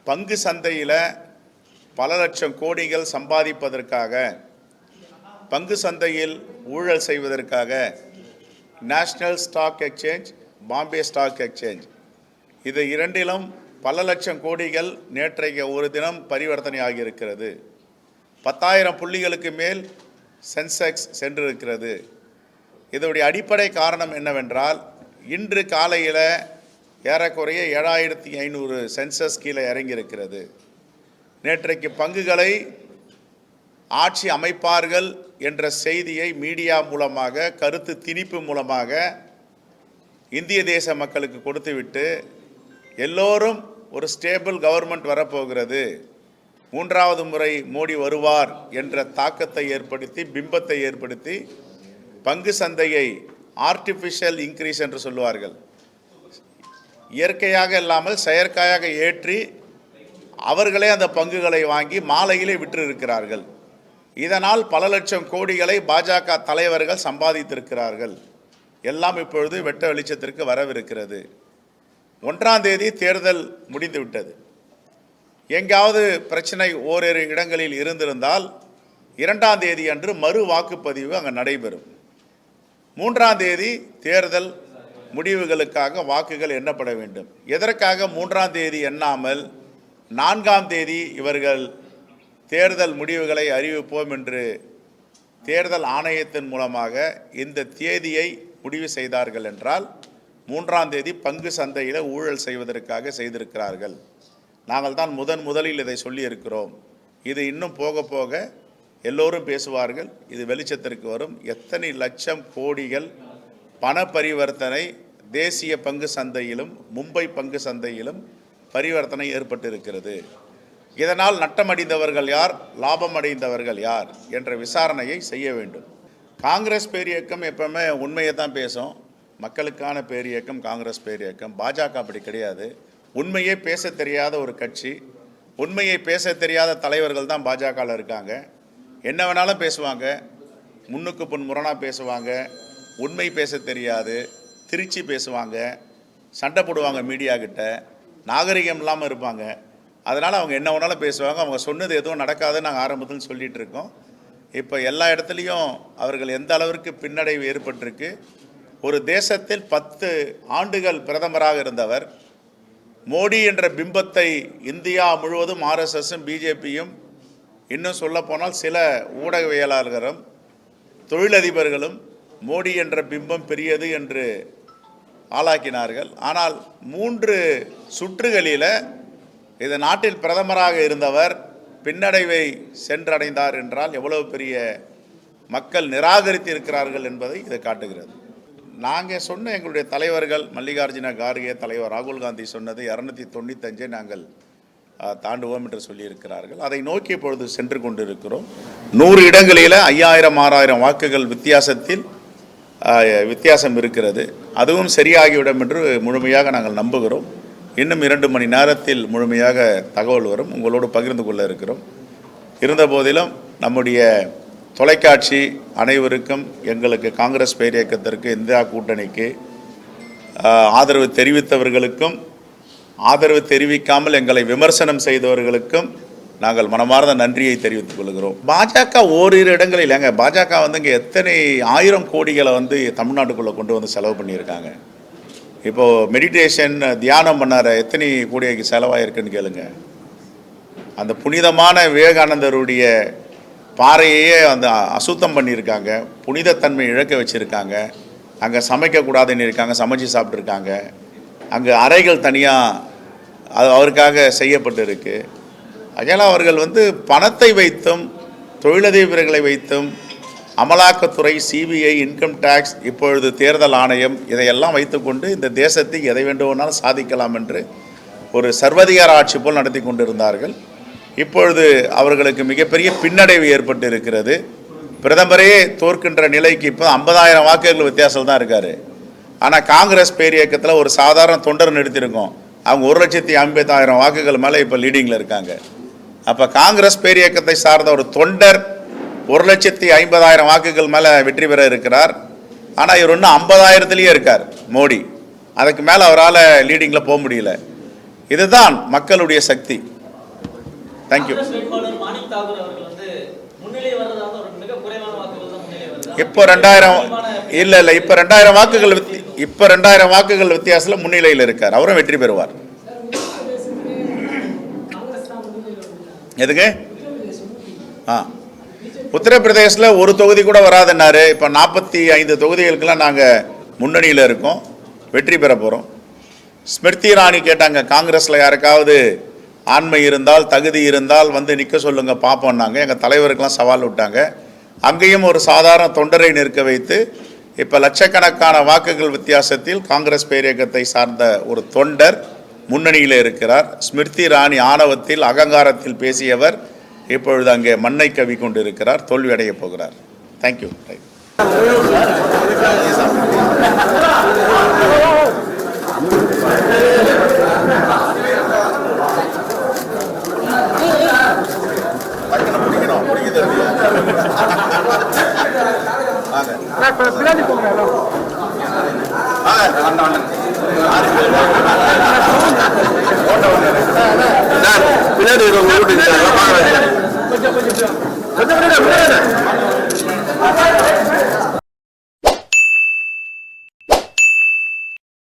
பங்கு சந்தையில் பல லட்சம் கோடிகள் சம்பாதிப்பதற்காக, பங்கு சந்தையில் ஊழல் செய்வதற்காக national stock exchange, Bombay stock exchange இது இரண்டிலும் பல லட்சம் கோடிகள் நேற்றைய ஒரு தினம் பரிவர்த்தனை ஆகியிருக்கிறது. 10,000 புள்ளிகளுக்கு மேல் சென்செக்ஸ் சென்றிருக்கிறது. இதனுடைய அடிப்படை காரணம் என்னவென்றால், இன்று காலையில் ஏறக்குறைய 7,500 சென்சஸ் கீழே இறங்கியிருக்கிறது. நேற்றைக்கு பங்குகளை ஆட்சி அமைப்பார்கள் என்ற செய்தியை மீடியா மூலமாக, கருத்து திணிப்பு மூலமாக இந்திய தேச மக்களுக்கு கொடுத்துவிட்டு, எல்லோரும் ஒரு ஸ்டேபிள் கவர்மெண்ட் வரப்போகிறது, 3வது முறை மோடி வருவார் என்ற தாக்கத்தை ஏற்படுத்தி, பிம்பத்தை ஏற்படுத்தி, பங்கு சந்தையை ஆர்டிஃபிஷியல் இன்க்ரீஸ் என்று சொல்லுவார்கள், இயற்கையாக இல்லாமல் செயற்கையாக ஏற்றி அவர்களே அந்த பங்குகளை வாங்கி மாலையிலே விற்றிருக்கிறார்கள். இதனால் பல லட்சம் கோடிகளை பாஜக தலைவர்கள் சம்பாதித்திருக்கிறார்கள். எல்லாம் இப்பொழுது வெட்ட வெளிச்சத்திற்கு வரவிருக்கிறது. 1ஆம் தேதி தேர்தல் முடிந்துவிட்டது. எங்காவது பிரச்சனை ஓரிரு இடங்களில் இருந்திருந்தால் 2ஆம் தேதி அன்று மறு வாக்குப்பதிவு அங்கே நடைபெறும். 3ஆம் தேதி தேர்தல் முடிவுகளுக்காக வாக்குகள் எண்ணப்பட வேண்டும். எதற்காக 3ஆம் தேதி எண்ணாமல் 4ஆம் தேதி இவர்கள் தேர்தல் முடிவுகளை அறிவிப்போம் என்று தேர்தல் ஆணையத்தின் மூலமாக இந்த தேதியை முடிவு செய்தார்கள் என்றால், 3ஆம் தேதி பங்கு சந்தையில் ஊழல் செய்வதற்காக செய்திருக்கிறார்கள். நாங்கள் தான் முதலில் இதை சொல்லியிருக்கிறோம். இது இன்னும் போக போக எல்லோரும் பேசுவார்கள், இது வெளிச்சத்திற்கு வரும். எத்தனை லட்சம் கோடிகள் பண பரிவர்த்தனை தேசிய பங்கு சந்தையிலும் மும்பை பங்கு சந்தையிலும் பரிவர்த்தனை ஏற்பட்டிருக்கிறது. இதனால் நட்டமடைந்தவர்கள் யார், லாபம் அடைந்தவர்கள் யார் என்ற விசாரணையை செய்ய வேண்டும். காங்கிரஸ் பேரியக்கம் எப்பவுமே உண்மையை தான் பேசும். மக்களுக்கான பேரியக்கம் காங்கிரஸ் பேரியக்கம். பாஜக அப்படி கிடையாது. உண்மையை பேச தெரியாத ஒரு கட்சி, உண்மையை பேச தெரியாத தலைவர்கள் தான் பாஜகவில் இருக்காங்க. என்ன வேணாலும் பேசுவாங்க, முன்னுக்கு பின் முரணாக பேசுவாங்க, உண்மை பேச தெரியாது, திருச்சி பேசுவாங்க, சண்டை போடுவாங்க மீடியா கிட்ட, நாகரிகம் இல்லாமல் இருப்பாங்க. அதனால் அவங்க என்ன வேணாலும் பேசுவாங்க. அவங்க சொன்னது எதுவும் நடக்காதுன்னு நாங்கள் ஆரம்பத்தில் சொல்லிகிட்டு இருக்கோம். இப்போ எல்லா இடத்துலையும் அவர்கள் எந்த அளவிற்கு பின்னடைவு ஏற்பட்டிருக்கு. ஒரு தேசத்தில் 10 ஆண்டுகள் பிரதமராக இருந்தவர், மோடி என்ற பிம்பத்தை இந்தியா முழுவதும் RSSம் பிஜேபியும், இன்னும் சொல்லப்போனால் சில ஊடகவியலாளர்களும் தொழிலதிபர்களும் மோடி என்ற பிம்பம் பெரியது என்று ஆளாக்கினார்கள். ஆனால் 3 சுற்றுகளில் இந்த நாட்டில் பிரதமராக இருந்தவர் பின்னடைவை சென்றடைந்தார் என்றால் எவ்வளவு பெரிய மக்கள் நிராகரித்து இருக்கிறார்கள் என்பதை இது காட்டுகிறது. நாங்கள் சொன்ன எங்களுடைய தலைவர்கள், மல்லிகார்ஜுன கார்கே தலைவர் ராகுல் காந்தி சொன்னது 295 நாங்கள் தாண்டுவோம் என்று சொல்லியிருக்கிறார்கள். அதை நோக்கி இப்பொழுது சென்று கொண்டிருக்கிறோம். 100 இடங்களில் 5000 6000 வாக்குகள் வித்தியாசம் இருக்கிறது. அதுவும் சரியாகிவிடும் என்று முழுமையாக நாங்கள் நம்புகிறோம். இன்னும் 2 மணி நேரத்தில் முழுமையாக தகவல் வரும், உங்களோடு பகிர்ந்து கொள்ள இருக்கிறோம். இருந்த போதிலும் நம்முடைய தொலைக்காட்சி அனைவருக்கும், எங்களுக்கு காங்கிரஸ் பேரியக்கத்திற்கு, இந்தியா கூட்டணிக்கு ஆதரவு தெரிவித்தவர்களுக்கும், ஆதரவு தெரிவிக்காமல் எங்களை விமர்சனம் செய்தவர்களுக்கும் நாங்கள் மனமார்ந்த நன்றியை தெரிவித்துக் கொள்கிறோம். பாஜக ஓரிரு இடங்களில் இல்லைங்க, பாஜக இங்கே எத்தனை 1000 கோடிகளை தமிழ்நாட்டுக்குள்ளே கொண்டு வந்து செலவு பண்ணியிருக்காங்க. இப்போது மெடிடேஷன் தியானம் பண்ணார எத்தனை கோடிக்கு செலவாயிருக்குன்னு கேளுங்க. அந்த புனிதமான விவேகானந்தருடைய பாறையே அசுத்தம் பண்ணியிருக்காங்க, புனிதத்தன்மை இழக்க வச்சுருக்காங்க. அங்கே சமைக்கக்கூடாதுன்னு இருக்காங்க, சமைச்சு சாப்பிட்ருக்காங்க. அங்கே அறைகள் தனியாக அவருக்காக செய்யப்பட்டு இருக்கு. அதனால் அவர்கள் பணத்தை வைத்தும், தொழிலதிபர்களை வைத்தும், அமலாக்கத்துறை, சிபிஐ, இன்கம் டேக்ஸ், இப்பொழுது தேர்தல் ஆணையம், இதையெல்லாம் வைத்துக்கொண்டு இந்த தேசத்தை எதை வேண்டுமானாலும் சாதிக்கலாம் என்று ஒரு சர்வதிகார ஆட்சி போல் நடத்தி கொண்டிருந்தார்கள். இப்பொழுது அவர்களுக்கு மிகப்பெரிய பின்னடைவு ஏற்பட்டு இருக்கிறது. பிரதமரே தோற்கின்ற நிலைக்கு இப்போ 50,000 வாக்குகள் வித்தியாசம் தான் இருக்கார். ஆனால் காங்கிரஸ் பேரியக்கத்தில் ஒரு சாதாரண தொண்டர் நிறுத்தியிருக்கோம், அவங்க 1,50,000 வாக்குகள் மேலே இப்போ லீடிங்கில் இருக்காங்க. அப்போ காங்கிரஸ் பேரியக்கத்தை சார்ந்த ஒரு தொண்டர் 1,50,000 வாக்குகள் மேலே வெற்றி பெற இருக்கிறார். ஆனால் இவர் இன்னும் 50,000லேயே இருக்கார் மோடி. அதுக்கு மேலே அவரால் லீடிங்கில் போக முடியல. இதுதான் மக்களுடைய சக்தி. தேங்க்யூ. இப்போ 2000 இல்லை இப்போ 2000 வாக்குகள் இப்போ 2000 வாக்குகள் வித்தியாசத்தில் முன்னிலையில் இருக்கார். அவரும் வெற்றி பெறுவார். எதுக்கு? உத்தரப்பிரதேசில் ஒரு தொகுதி கூட வராதுன்னாரு. இப்போ 45 தொகுதிகளுக்கெல்லாம் நாங்கள் முன்னணியில் இருக்கோம், வெற்றி பெற போகிறோம். ஸ்மிருதி இரானி கேட்டாங்க, காங்கிரஸில் யாருக்காவது ஆண்மை இருந்தால் தகுதி இருந்தால் வந்து நிற்க சொல்லுங்க பார்ப்போம்னாங்க. எங்கள் தலைவருக்கெல்லாம் சவால் விட்டாங்க. அங்கேயும் ஒரு சாதாரண தொண்டரை நிற்க வைத்து இப்போ லட்சக்கணக்கான வாக்குகள் வித்தியாசத்தில் காங்கிரஸ் பேரியக்கத்தை சார்ந்த ஒரு தொண்டர் முன்னணியில் இருக்கிறார். ஸ்மிருதி இரானி ஆணவத்தில் அகங்காரத்தில் பேசியவர் இப்பொழுது அங்கே மண்ணை கவி கொண்டிருக்கிறார், தோல்வி அடைய போகிறார். தேங்க்யூ. பின்னாடி